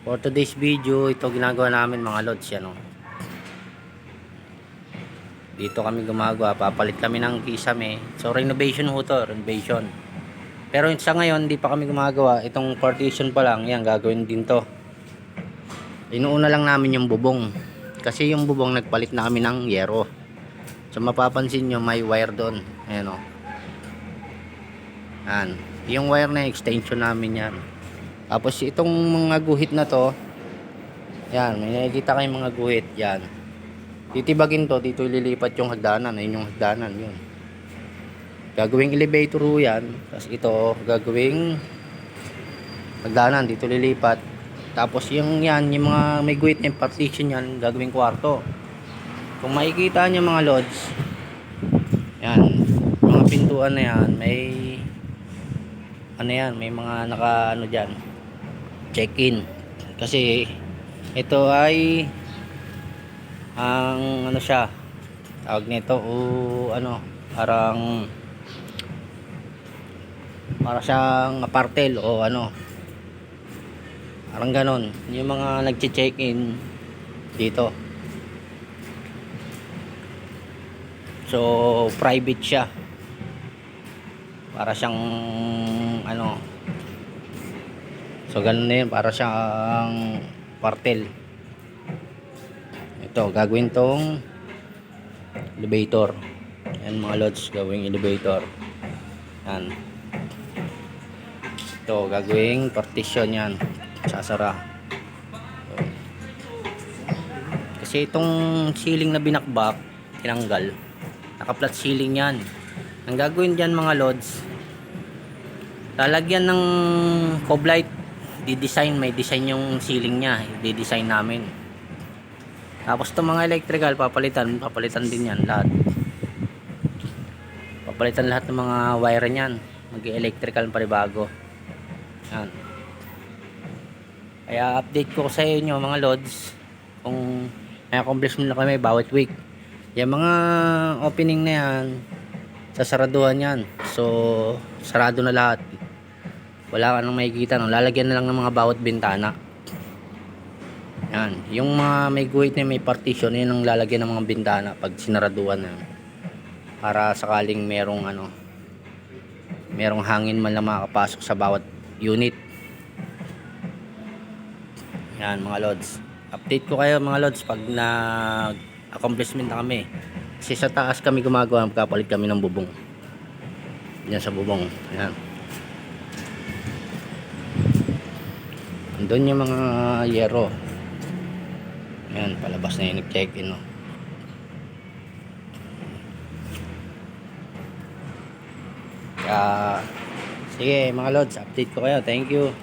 For today's video, ito ginagawa namin mga lods yan, oh. Dito kami gumagawa, papalit kami ng kisame. So renovation ho to, renovation. Pero sa ngayon, hindi pa kami gumagawa. Itong partition pa lang, yan, gagawin din to. Inuuna lang namin yung bubong. Kasi yung bubong, nagpalit na kami ng yero. So mapapansin nyo, may wire doon. Ayan, oh. Yan. Yung wire na extension namin yan. Tapos itong mga guhit na to, yan, may nakikita kayong mga guhit, yan. Titibagin to, dito ililipat yung hagdanan. Ayun yung hagdanan, yun. Gagawing elevator ho yan. Tapos ito, gagawing hagdanan, dito lilipat. Tapos yung yan, yung mga may guhit na partition yan, gagawing kwarto. Kung makikita nyo mga lods, yan, mga pintuan na yan, may ano yan, may mga naka ano dyan, check-in. Kasi ito ay ang ano siya, tawag nito o ano, parang para siyang apartel o ano, parang ganon yung mga nagche-check-in dito. So private siya, para siyang ano, so ganun na yun, para siyang apartel. Ito, gagawin tong elevator. Yan mga lods, gawing elevator. Yan. Ito, gagawing partition yan. Sasara. So, kasi itong ceiling na binakbak, tinanggal. Naka-flat ceiling yan. Ang gagawin dyan mga lods, lalagyan ng coblight. Di-design, may design yung ceiling niya. Di-design namin. Tapos itong mga electrical, papalitan din yan lahat. Papalitan lahat ng mga wire niyan. Mag-electrical panibago. Yan. Kaya update ko sa inyo mga lods, kung may accomplishment na kami bawat week. Yung mga opening na yan, sasaraduhan yan. So, sarado na lahat. Wala ka nang makikita. No? Lalagyan na lang ng mga bawat bintana. Yan. Yung mga may guhit na may partition, yun ang lalagyan ng mga bintana pag sinaraduhan na. Para sakaling merong ano, merong hangin man lang makapasok sa bawat unit. Yan mga lods. Update ko kayo mga lods pag nag-accomplishment na kami. Kasi sa taas kami gumagawa, magkapalit kami ng bubong. Yan sa bubong. Yan. Andun yung mga yero. Yan, palabas na yung nag-check-in, no? Kaya, sige mga lods, update ko kayo. Thank you.